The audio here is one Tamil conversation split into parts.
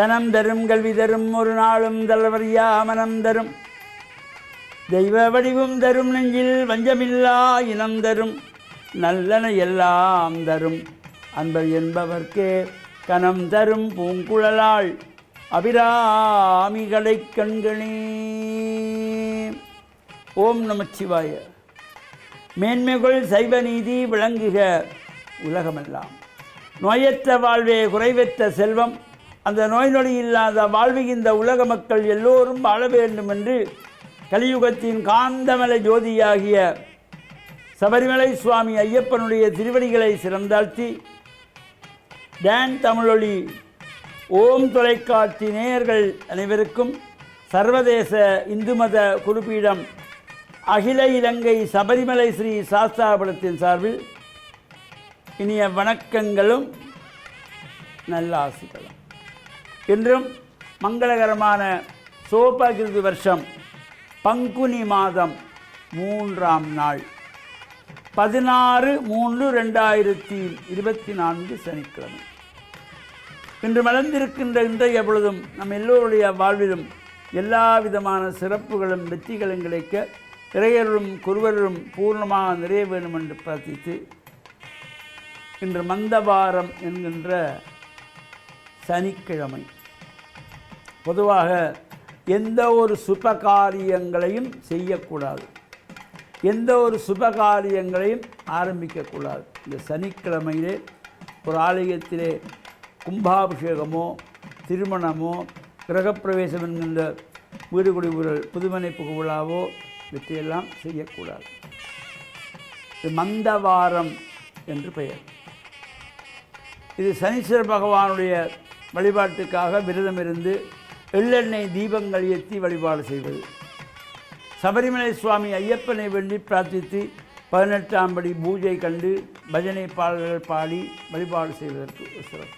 தனம் தரும் கல்வி தரும் ஒரு நாளும் தளவறியா மனம் தரும் தெய்வ வடிவும் தரும் நெஞ்சில் வஞ்சமில்லா இனம் தரும் நல்லன எல்லாம் தரும் அன்பர் என்பவர்க்கே கனம் தரும் பூங்குழலாள் அபிராமிகளை கண்களே. ஓம் நமச்சிவாய. மேன்மைகள் சைவ நீதி விளங்குக உலகமெல்லாம். நோயற்ற வாழ்வே குறைவற்ற செல்வம். அந்த நோய் நொடி இல்லாத வாழ்வு இந்த உலக மக்கள் எல்லோரும் வாழ வேண்டும் என்று கலியுகத்தின் காந்தமலை ஜோதியாகிய சபரிமலை சுவாமி ஐயப்பனுடைய திருவடிகளை சிறந்தாழ்த்தி டான் தமிழொலி ஓம் தொலைக்காட்சி நேயர்கள் அனைவருக்கும் சர்வதேச இந்து மத குருபீடம் அகில இலங்கை சபரிமலை ஸ்ரீ சாஸ்தாபுரத்தின் சார்பில் இனிய வணக்கங்களும் நல்ல ஆசிகளும். இன்றும் மங்களகரமான சோபகிருது வருஷம் பங்குனி மாதம் 3ஆம் நாள் 16/3/2024 சனிக்கிழமை. இன்று மலர்ந்திருக்கின்ற இன்றைய பொழுதும் நம் எல்லோருடைய வாழ்விலும் எல்லா விதமான சிறப்புகளும் வெற்றிகளும் கிடைக்க இறையரும் குருவரும் பூர்ணமாக நிறைய வேண்டும் என்று பிரார்த்தித்து இன்று மந்தவாரம் என்கின்ற சனிக்கிழமை. பொதுவாக எந்த ஒரு சுபகாரியங்களையும் செய்யக்கூடாது, எந்த ஒரு சுபகாரியங்களையும் ஆரம்பிக்கக்கூடாது. இந்த சனிக்கிழமையிலே ஒரு ஆலயத்திலே கும்பாபிஷேகமோ திருமணமோ கிரகப்பிரவேசம் என்கின்ற வீடு குடிபுறல் புதுமனை புகுவிழாவோ இவற்றையெல்லாம் செய்யக்கூடாது. இது மந்தவாரம் என்று பெயர். இது சனீஸ்வர பகவானுடைய வழிபாட்டுக்காக விரதம் இருந்து எள்ளெண்ணெய் தீபங்கள் ஏற்றி வழிபாடு செய்வது. சபரிமலை சுவாமி ஐயப்பனை வேண்டி பிரார்த்தித்து 18ஆம் படி பூஜை கண்டு பஜனை பாடல்கள் பாடி வழிபாடு செய்வதற்கு ஒரு சிறப்பு.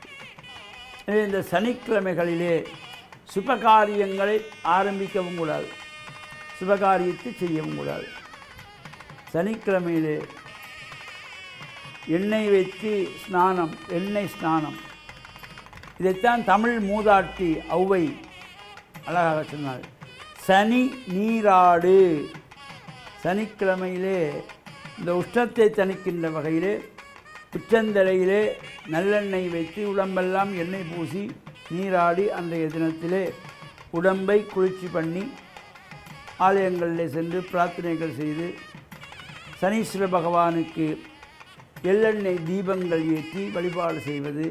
எனவே இந்த சனிக்கிழமைகளிலே சுபகாரியங்களை ஆரம்பிக்கவும் கூடாது, சுபகாரியத்தை செய்யவும் கூடாது. சனிக்கிழமையிலே எண்ணெய் வைத்து ஸ்நானம், எண்ணெய் ஸ்நானம், இதைத்தான் தமிழ் மூதாட்டி ஔவை அழகாக சொன்னாள். சனி நீராடு. சனிக்கிழமையிலே இந்த உஷ்ணத்தை தணிக்கின்ற வகையிலே உச்சந்தலையிலே நல்லெண்ணெய் வைத்து உடம்பெல்லாம் எண்ணெய் பூசி நீராடி அன்றைய தினத்திலே உடம்பை குளிர்ச்சி பண்ணி ஆலயங்களிலே சென்று பிரார்த்தனைகள் செய்து சனீஸ்வர பகவானுக்கு எள்ளெண்ணெய் தீபங்கள் ஏற்றி வழிபாடு செய்வது,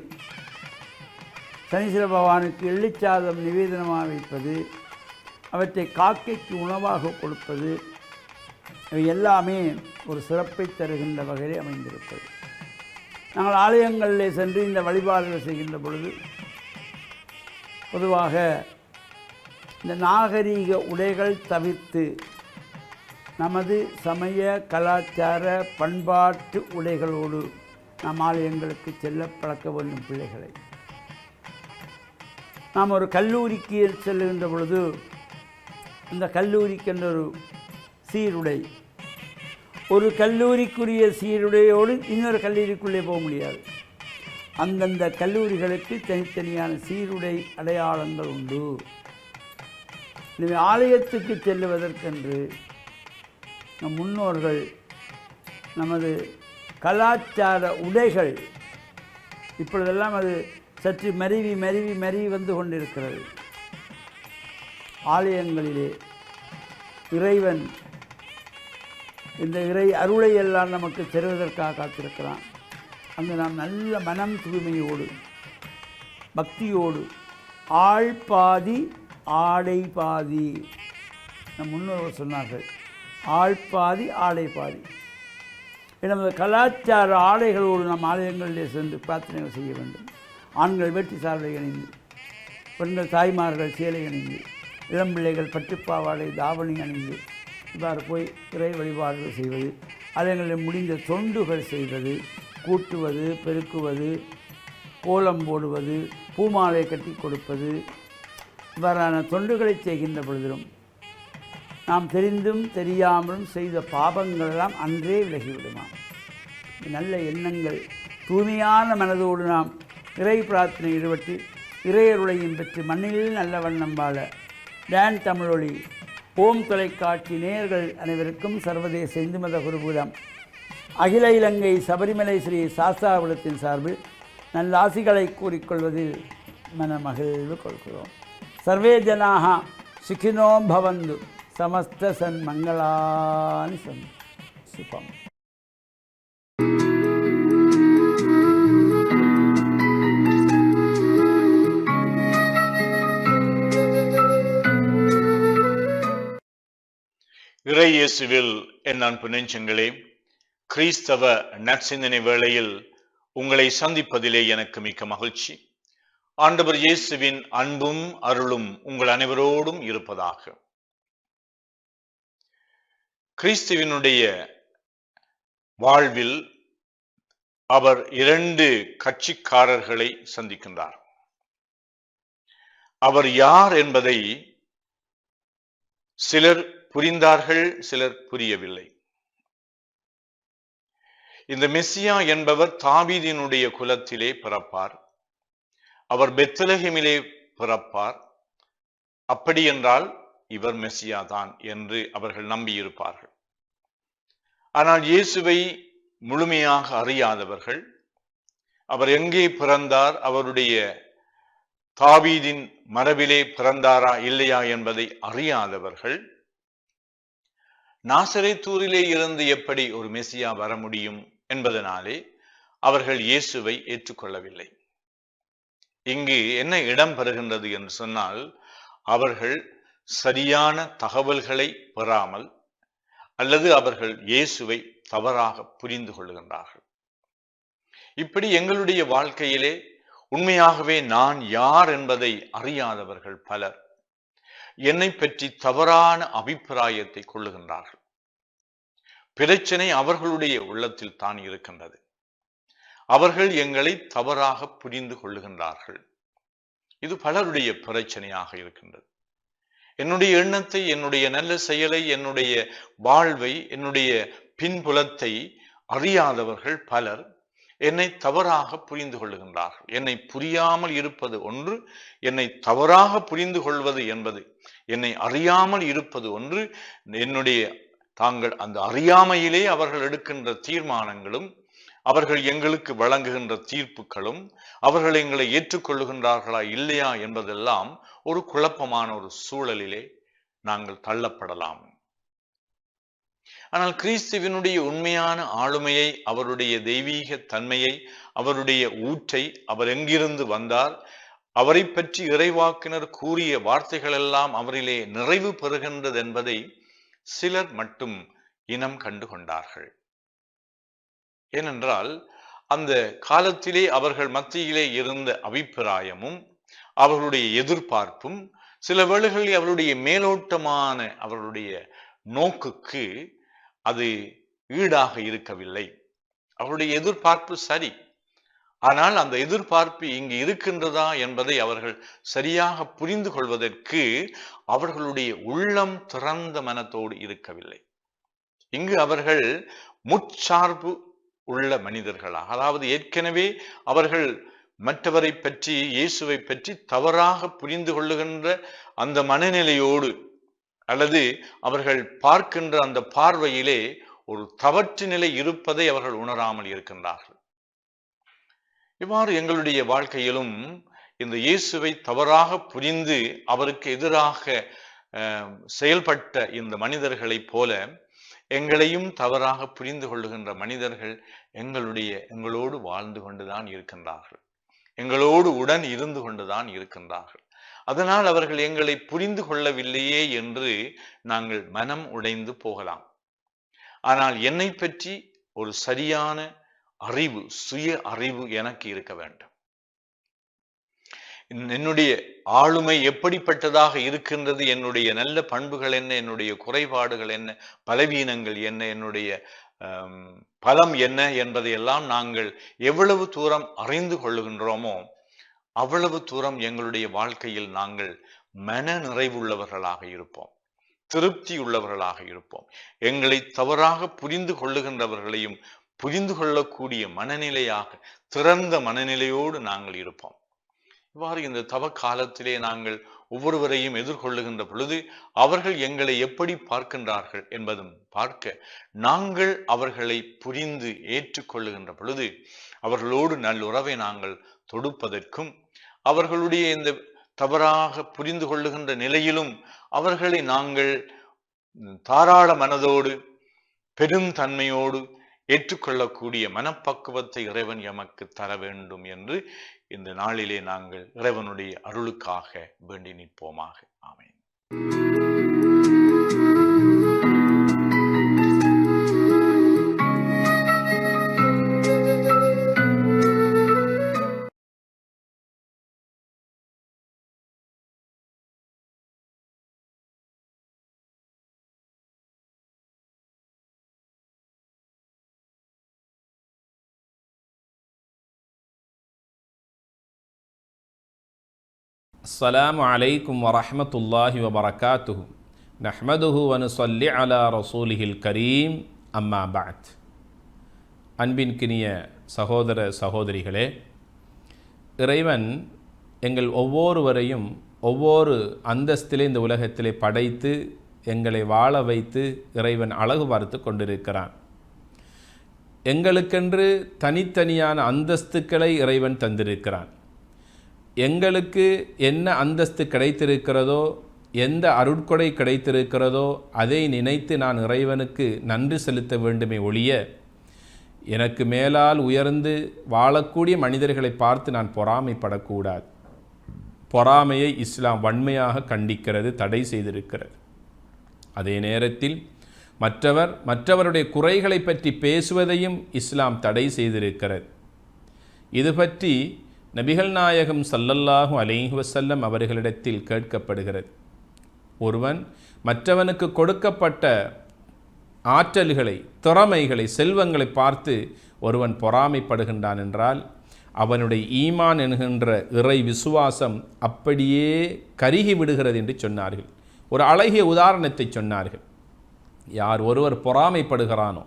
சனீஸ்வர பகவானுக்கு எள்ளிச்சாதம் நிவேதனமாக வைப்பது, அவற்றை காக்கைக்கு உணவாக கொடுப்பது, இவை எல்லாமே ஒரு சிறப்பை தருகின்ற வகையிலே அமைந்திருப்பது. நாங்கள் ஆலயங்களிலே சென்று இந்த வழிபாடுகள் செய்கின்ற பொழுது பொதுவாக இந்த நாகரீக உடைகள் தவிர்த்து நமது சமய கலாச்சார பண்பாட்டு உடைகளோடு நாம் ஆலயங்களுக்கு செல்ல பழக்க வேண்டும் பிள்ளைகளை. நாம் ஒரு கல்லூரிக்கு செல்லுகின்ற பொழுது அந்த கல்லூரிக்கென்ற ஒரு சீருடை, ஒரு கல்லூரிக்குரிய சீருடையோடு இன்னொரு கல்லூரிக்குள்ளே போக முடியாது. அந்தந்த கல்லூரிகளுக்கு தனித்தனியான சீருடை அடையாளங்கள் உண்டு. எனவே ஆலயத்துக்கு செல்லுவதற்கென்று நம் முன்னோர்கள் நமது கலாச்சார உடைகள் இப்பொழுதெல்லாம் அது சற்று மருவி மருவி மருவி வந்து கொண்டிருக்கிறது. ஆலயங்களிலே இறைவன் இந்த இறை அருளை எல்லாம் நமக்கு தருவதற்காக காத்திருக்கிறான். அங்கு நாம் நல்ல மனம் தூய்மையோடு பக்தியோடு ஆள் பாதி ஆடை பாதி, நம் முன்னோர்கள் சொன்னார்கள், ஆள் பாதி ஆடை பாதி. நமது கலாச்சார ஆடைகளோடு நம் ஆலயங்களிலே சென்று பிரார்த்தனைகள் செய்ய வேண்டும். ஆண்கள் வேட்டி சால்வை அணிந்து, பெண்கள் தாய்மார்கள் சேலை அணிந்து, இளம்பிள்ளைகள் பட்டுப்பாவாடை தாவணி அணிந்து இவ்வாறு போய் இறை வழிபாடுகள் செய்வது, ஆலயங்களில் முடிந்த தொண்டுகள் செய்வது, கூட்டுவது, பெருக்குவது, கோலம் போடுவது, பூமாலை கட்டி கொடுப்பது, இவ்வாறான தொண்டுகளை செய்கின்ற பொழுதிலும் நாம் தெரிந்தும் தெரியாமலும் செய்த பாபங்களெல்லாம் அன்றே விலகிவிடுமாம். நல்ல எண்ணங்கள் தூய்மையான மனதோடு நாம் இறை பிரார்த்தனை ஈடுபட்டு இறையருளையும் பெற்று மண்ணில் நல்ல வண்ணம் வாழ டான் தமிழொலி ஓம் தொலைக்காட்சி நேயர்கள் அனைவருக்கும் சர்வதேச இந்து மத குருபூதம் அகில இலங்கை சபரிமலை ஸ்ரீ சாஸ்தாபுரத்தின் சார்பில் நல்லாசிகளை கூறிக்கொள்வதில் மனமகிழ்வு கொள்கிறோம். சர்வே ஜனாக சுகினோ பவந்து சமஸ்த சன்மங்களானி சந்து சுபம். இறை இயேசுவில் என் அன்பு நெஞ்சங்களே, கிறிஸ்தவ நற்சிந்தனை வேளையில் உங்களை சந்திப்பதிலே எனக்கு மிக்க மகிழ்ச்சி. ஆண்டவர் இயேசுவின் அன்பும் அருளும் உங்கள் அனைவரோடும் இருப்பதாக. கிறிஸ்துவினுடைய வாழ்வில் அவர் 2 கட்சிக்காரர்களை சந்திக்கின்றார். அவர் யார் என்பதை சிலர் புரிந்தார்கள், சிலர் புரியவில்லை. இந்த மெசியா என்பவர் தாவீதினுடைய குலத்திலே பிறப்பார். அவர் பெத்லகேமிலே பிறப்பார். அப்படி என்றால் இவர் மெசியா தான் என்று அவர்கள் நம்பியிருப்பார்கள். ஆனால் இயேசுவை முழுமையாக அறியாதவர்கள், அவர் எங்கே பிறந்தார், அவருடைய தாவீதின் மரபிலே பிறந்தாரா இல்லையா என்பதை அறியாதவர்கள், நாசரேத்தூரிலே இருந்து எப்படி ஒரு மெசியா வர முடியும் என்பதனாலே அவர்கள் இயேசுவை ஏற்றுக்கொள்ளவில்லை. இங்கு என்ன இடம் பெறுகின்றது என்று சொன்னால், அவர்கள் சரியான தகவல்களை பெறாமல் அல்லது அவர்கள் இயேசுவை தவறாக புரிந்து கொள்ளுகின்றார்கள். இப்படி எங்களுடைய வாழ்க்கையிலே உண்மையாகவே நான் யார் என்பதை அறியாதவர்கள் பலர் என்னை பற்றி தவறான அபிப்பிராயத்தை கொள்ளுகின்றார்கள். பிரச்சனை அவர்களுடைய உள்ளத்தில் தான் இருக்கின்றது. அவர்கள் எங்களை தவறாக புரிந்து கொள்ளுகின்றார்கள். இது பலருடைய பிரச்சனையாக இருக்கின்றது. என்னுடைய எண்ணத்தை, என்னுடைய நல்ல செயலை, என்னுடைய வாழ்வை, என்னுடைய பின்புலத்தை அறியாதவர்கள் பலர் என்னை தவறாக புரிந்து கொள்ளுகின்றார்கள். என்னை புரியாமல் இருப்பது ஒன்று, என்னை தவறாக புரிந்து கொள்வது என்பது, என்னை அறியாமல் இருப்பது ஒன்று. என்னுடைய தாங்கள் அந்த அறியாமையிலே அவர்கள் எடுக்கின்ற தீர்மானங்களும், அவர்கள் எங்களுக்கு வழங்குகின்ற தீர்ப்புகளும், அவர்கள் எங்களை ஏற்றுக்கொள்ளுகின்றார்களா இல்லையா என்பதெல்லாம் ஒரு குழப்பமான ஒரு சூழலிலே நாங்கள் தள்ளப்படலாம். ஆனால் கிறிஸ்துவினுடைய உண்மையான ஆளுமையை, அவருடைய தெய்வீக தன்மையை, அவருடைய ஊற்றை, அவர் எங்கிருந்து வந்தார், அவரை பற்றி இறைவாக்கினர் கூறிய வார்த்தைகள் எல்லாம் அவரிலே நிறைவு பெறுகின்றது என்பதை சிலர் மட்டும் இனம் கண்டு கொண்டார்கள். ஏனென்றால் அந்த காலத்திலே அவர்கள் மத்தியிலே இருந்த அபிப்பிராயமும் அவர்களுடைய எதிர்பார்ப்பும் சில வேளைகளில் அவருடைய மேலோட்டமான அவர்களுடைய நோக்குக்கு அது ஈடாக இருக்கவில்லை. அவருடைய எதிர்பார்ப்பு சரி, ஆனால் அந்த எதிர்பார்ப்பு இங்கு இருக்கின்றதா என்பதை அவர்கள் சரியாக புரிந்து கொள்வதற்கு அவர்களுடைய உள்ளம் திறந்த மனத்தோடு இருக்கவில்லை. இங்கு அவர்கள் முற்சார்பு உள்ள மனிதர்களாக, அதாவது ஏற்கனவே அவர்கள் மற்றவரை பற்றி, இயேசுவை பற்றி தவறாக புரிந்து கொள்ளுகின்ற அந்த மனநிலையோடு, அல்லது அவர்கள் பார்க்கின்ற அந்த பார்வையிலே ஒரு தவற்று நிலை இருப்பதை அவர்கள் உணராமல் இருக்கின்றார்கள். இவ்வாறு எங்களுடைய வாழ்க்கையிலும் இந்த இயேசுவை தவறாக புரிந்து அவருக்கு எதிராக செயல்பட்ட இந்த மனிதர்களைப் போல எங்களையும் தவறாக புரிந்து கொள்ளுகின்ற மனிதர்கள் எங்களோடு வாழ்ந்து கொண்டுதான் இருக்கின்றார்கள், எங்களோடு உடன் இருந்து கொண்டுதான் இருக்கின்றார்கள். அதனால் அவர்கள் எங்களை புரிந்து கொள்ளவில்லையே என்று நாங்கள் மனம் உடைந்து போகலாம். ஆனால் என்னை பற்றி ஒரு சரியான அறிவு, சுய அறிவு எனக்கு இருக்க வேண்டும். என்னுடைய ஆளுமை எப்படிப்பட்டதாக இருக்கின்றது, என்னுடைய நல்ல பண்புகள் என்ன, என்னுடைய குறைபாடுகள் என்ன, பலவீனங்கள் என்ன, என்னுடைய பலம் என்ன என்பதையெல்லாம் நாங்கள் எவ்வளவு தூரம் அறிந்து கொள்ளுகின்றோமோ அவ்வளவு தூரம் எங்களுடைய வாழ்க்கையில் நாங்கள் மன நிறைவுள்ளவர்களாக இருப்போம், திருப்தி உள்ளவர்களாக இருப்போம். எங்களை தவறாக புரிந்து கொள்ளுகின்றவர்களையும் புரிந்து கொள்ளக்கூடிய மனநிலையாக, திறந்த மனநிலையோடு நாங்கள் இருப்போம். இவ்வாறு இந்த தவ காலத்திலே நாங்கள் ஒவ்வொருவரையும் எதிர்கொள்ளுகின்ற பொழுது அவர்கள் எங்களை எப்படி பார்க்கின்றார்கள் என்பதும் பார்க்க, நாங்கள் அவர்களை புரிந்து ஏற்றுக்கொள்ளுகின்ற பொழுது அவர்களோடு நல்லுறவை நாங்கள் தொடுப்பதற்கும், அவர்களுடைய இந்த தவறாக புரிந்து கொள்ளுகின்ற நிலையிலும் அவர்களை நாங்கள் தாராள மனதோடு பெருந்தன்மையோடு ஏற்றுக்கொள்ளக்கூடிய மனப்பக்குவத்தை இறைவன் எமக்கு தர வேண்டும் என்று இந்த நாளிலே நாங்கள் இறைவனுடைய அருளுக்காக வேண்டி நிற்போமாக. ஆமென். அஸ்ஸலாமு அலைக்கும் வரஹ்மத்துல்லாஹி வபரகாத்துஹு. நஹ்மதுஹு வ நுஸல்லி அலா ரசூலிஹில் கரீம். அம்மா பஅத். அன்பின்கினிய சகோதர சகோதரிகளே, இறைவன் எங்கள் ஒவ்வொருவரையும் ஒவ்வொரு அந்தஸ்திலே இந்த உலகத்திலே படைத்து எங்களை வாழ வைத்து இறைவன் அழகு பார்த்து கொண்டிருக்கிறான். எங்களுக்கென்று தனித்தனியான அந்தஸ்துக்களை இறைவன் தந்திருக்கிறான். எங்களுக்கு என்ன அந்தஸ்து கிடைத்திருக்கிறதோ, எந்த அருட்கொடை கிடைத்திருக்கிறதோ அதை நினைத்து நான் இறைவனுக்கு நன்றி செலுத்த வேண்டுமே ஒழிய, எனக்கு மேலால் உயர்ந்து வாழக்கூடிய மனிதர்களை பார்த்து நான் பொறாமைப்படக்கூடாது. பொறாமையை இஸ்லாம் வன்மையாக கண்டிக்கிறது, தடை செய்திருக்கிறது. அதே நேரத்தில் மற்றவருடைய குறைகளை பற்றி பேசுவதையும் இஸ்லாம் தடை செய்திருக்கிறது. இது பற்றி நபிகள் நாயகம் ஸல்லல்லாஹு அலைஹி வஸல்லம் அவர்களிடத்தில் கேட்கப்படுகிறது. ஒருவன் மற்றவனுக்கு கொடுக்கப்பட்ட ஆற்றல்களை, திறமைகளை, செல்வங்களை பார்த்து ஒருவன் பொறாமைப்படுகின்றான் என்றால் அவனுடைய ஈமான் என்கின்ற இறை விசுவாசம் அப்படியே கருகி விடுகிறது என்று சொன்னார்கள். ஒரு அழகிய உதாரணத்தை சொன்னார்கள். யார் ஒருவர் பொறாமைப்படுகிறானோ,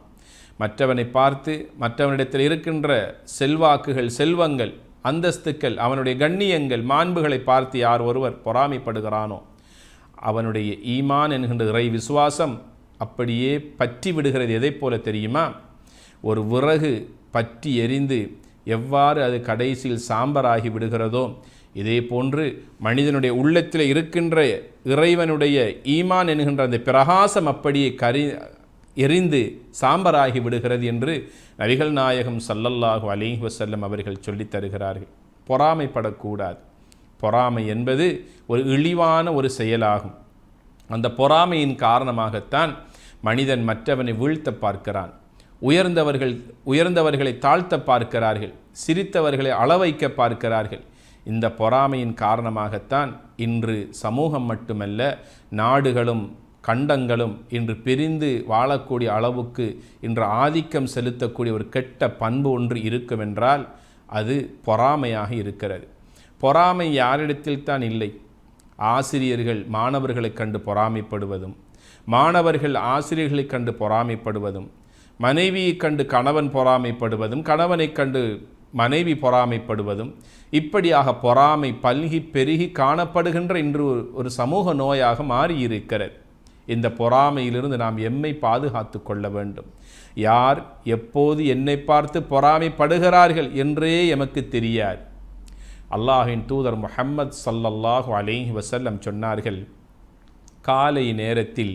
மற்றவனை பார்த்து மற்றவனிடத்தில் இருக்கின்ற செல்வாக்குகள், செல்வங்கள், அந்தஸ்துக்கள், அவனுடைய கண்ணியங்கள், மாண்புகளை பார்த்து யார் ஒருவர் பொறாமைப்படுகிறானோ அவனுடைய ஈமான் என்கின்ற இறை விசுவாசம் அப்படியே பற்றி விடுகிறது. எதை போல தெரியுமா? ஒரு விறகு பற்றி எரிந்து எவ்வாறு அது கடைசியில் சாம்பராகி விடுகிறதோ, இதே போன்று மனிதனுடைய உள்ளத்தில் இருக்கின்ற இறைவனுடைய ஈமான் என்கின்ற அந்த பிரகாசம் அப்படியே எரிந்து சாம்பராகி விடுகிறது என்று நபிகள் நாயகம் ஸல்லல்லாஹு அலைஹி வஸல்லம் அவர்கள் சொல்லித் தருகிறார்கள். பொறாமைப்படக்கூடாது. பொறாமை என்பது ஒரு இழிவான ஒரு செயலாகும். அந்த பொறாமையின் காரணமாகத்தான் மனிதன் மற்றவனை வீழ்த்த பார்க்கிறான். உயர்ந்தவர்களை தாழ்த்த பார்க்கிறார்கள். சிரித்தவர்களை அளவைக்க பார்க்கிறார்கள். இந்த பொறாமையின் காரணமாகத்தான் இன்று சமூகம் மட்டுமல்ல, நாடுகளும் கண்டங்களும் இன்று பிரிந்து வாழக்கூடிய அளவுக்கு இன்று ஆதிக்கம் செலுத்தக்கூடிய ஒரு கெட்ட பண்பு ஒன்று இருக்குமென்றால் அது பொறாமையாக இருக்கிறது. பொறாமை யாரிடத்தில் தான் இல்லை? ஆசிரியர்கள் மாணவர்களை கண்டு பொறாமைப்படுவதும், மாணவர்கள் ஆசிரியர்களை கண்டு பொறாமைப்படுவதும், மனைவியை கண்டு கணவன் பொறாமைப்படுவதும், கணவனை கண்டு மனைவி பொறாமைப்படுவதும், இப்படியாக பொறாமை பல்கி பெருகி காணப்படுகின்ற இன்று ஒரு சமூக நோயாக மாறியிருக்கிறது. இந்த பொறாமையிலிருந்து நாம் எம்மை பாதுகாத்து கொள்ள வேண்டும். யார் எப்போது என்னை பார்த்து பொறாமைப்படுகிறார்கள் என்றே எமக்கு தெரியாது. அல்லாஹின் தூதர் முஹம்மது ஸல்லல்லாஹு அலைஹி வஸல்லம் சொன்னார்கள், காலை நேரத்தில்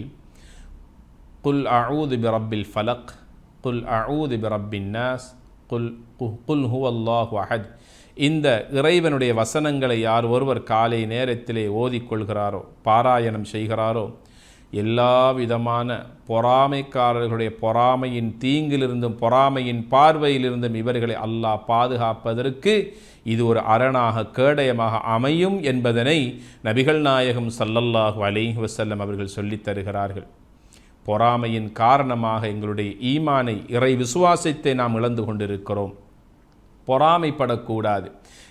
குல் அஊது பிரப்பில் ஃபலக், குல் அஊது பிரப்பின் நாஸ், குல் ஹுவல்லாஹு அஹத். இந்த இறைவனுடைய வசனங்களை யார் ஒருவர் காலை நேரத்திலே ஓதிக்கொள்கிறாரோ, பாராயணம் செய்கிறாரோ, எல்லா விதமான பொறாமைக்காரர்களுடைய பொறாமையின் தீங்கிலிருந்தும் பொறாமையின் பார்வையிலிருந்தும் இவர்களை அல்லாஹ் பாதுகாப்பதற்கு இது ஒரு அரணாக, கேடயமாக அமையும் என்பதனை நபிகள் நாயகம் ஸல்லல்லாஹு அலைஹி வஸல்லம் அவர்கள் சொல்லித் தருகிறார்கள். பொறாமையின் காரணமாக எங்களுடைய ஈமானை, இறை விசுவாசத்தை நாம் இழந்து கொண்டிருக்கிறோம். பொறாமைப்படக்கூடாது.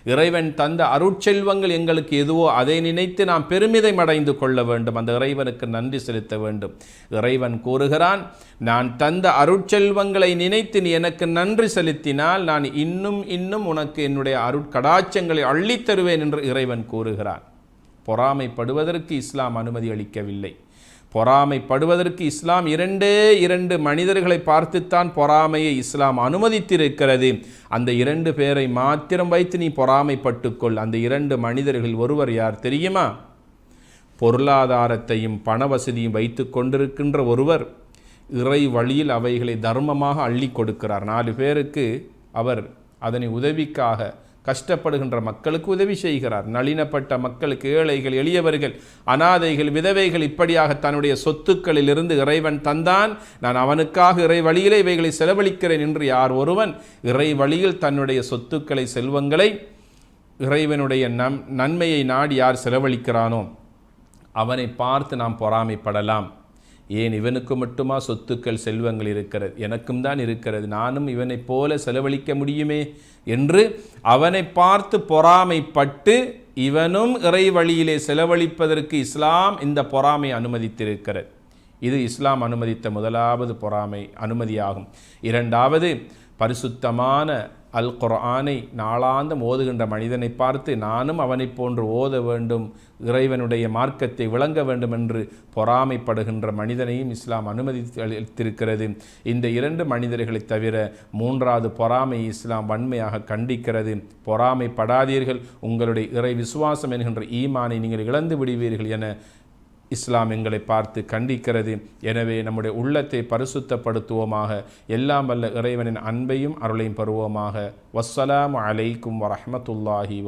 இறைவன் தந்த அருட்செல்வங்கள் எங்களுக்கு எதுவோ அதை நினைத்து நாம் பெருமிதம் அடைந்து கொள்ள வேண்டும், அந்த இறைவனுக்கு நன்றி செலுத்த வேண்டும். இறைவன் கூறுகிறான், நான் தந்த அருட்செல்வங்களை நினைத்து நீ எனக்கு நன்றி செலுத்தினால் நான் இன்னும் இன்னும் உனக்கு என்னுடைய அருட்கடாட்சங்களை அள்ளித் தருவேன் என்று இறைவன் கூறுகிறான். பொறாமைப்படுவதற்கு இஸ்லாம் அனுமதி அளிக்கவில்லை. பொறாமைப்படுவதற்கு இஸ்லாம் இரண்டு மனிதர்களை பார்த்துத்தான் பொறாமையை இஸ்லாம் அனுமதித்திருக்கிறது. அந்த 2 பேரை மாத்திரம் வைத்து நீ பொறாமைப்பட்டுக்கொள். அந்த 2 மனிதர்கள் ஒருவர் யார் தெரியுமா? பொருளாதாரத்தையும் பண வசதியும் வைத்து கொண்டிருக்கின்ற ஒருவர் இறை வழியில் அவைகளை தர்மமாக அள்ளி கொடுக்கிறார். 4 பேருக்கு அவர் அதனை உதவிக்காக கஷ்டப்படுகின்ற மக்களுக்கு உதவி செய்கிறார். நளினப்பட்ட மக்களுக்கு, ஏழைகள், எளியவர்கள், அனாதைகள், விதவைகள், இப்படியாக தன்னுடைய சொத்துக்களிலிருந்து இறைவன் தந்தான், நான் அவனுக்காக இறை வழியிலே இவைகளை செலவழிக்கிறேன் என்று யார் ஒருவன் இறை வழியில் தன்னுடைய சொத்துக்களை, செல்வங்களை இறைவனுடைய நன்மையை நாடி யார் செலவழிக்கிறானோ அவனை பார்த்து நாம் பொறாமைப்படலாம். ஏன் இவனுக்கு மட்டுமா சொத்துக்கள், செல்வங்கள் இருக்கிறது? எனக்கும் தான் இருக்கிறது, நானும் இவனைப் போல செலவழிக்க முடியுமே என்று அவனை பார்த்து பொறாமைப்பட்டு இவனும் இறை வழியிலே செலவழிப்பதற்கு இஸ்லாம் இந்த பொறாமை அனுமதித்திருக்கிறது. இது இஸ்லாம் அனுமதித்த முதலாவது பொறாமை அனுமதியாகும். 2வது, பரிசுத்தமான அல் குர்ஆனை நாளாந்தம் ஓதுகின்ற மனிதனை பார்த்து நானும் அவனைப் போன்று ஓத வேண்டும், இறைவனுடைய மார்க்கத்தை விளங்க வேண்டும் என்று பொறாமைப்படுகின்ற மனிதனையும் இஸ்லாம் அனுமதித்து அளித்திருக்கிறது. இந்த 2 மனிதர்களை தவிர 3வது பொறாமை இஸ்லாம் வன்மையாக கண்டிக்கிறது. பொறாமைப்படாதீர்கள், உங்களுடைய இறை விசுவாசம் என்கின்ற ஈமானை நீங்கள் இழந்து விடுவீர்கள் என இஸ்லாம் எங்களை பார்த்து கண்டிக்கிறது. எனவே நம்முடைய உள்ளத்தை பரிசுத்தப்படுத்துவோமாக, எல்லாம் வல்ல இறைவனின் அன்பையும் அருளையும் பெறுவோமாக. வஸ்ஸலாமு அலைக்கும் வரஹ்மத்துல்லாஹி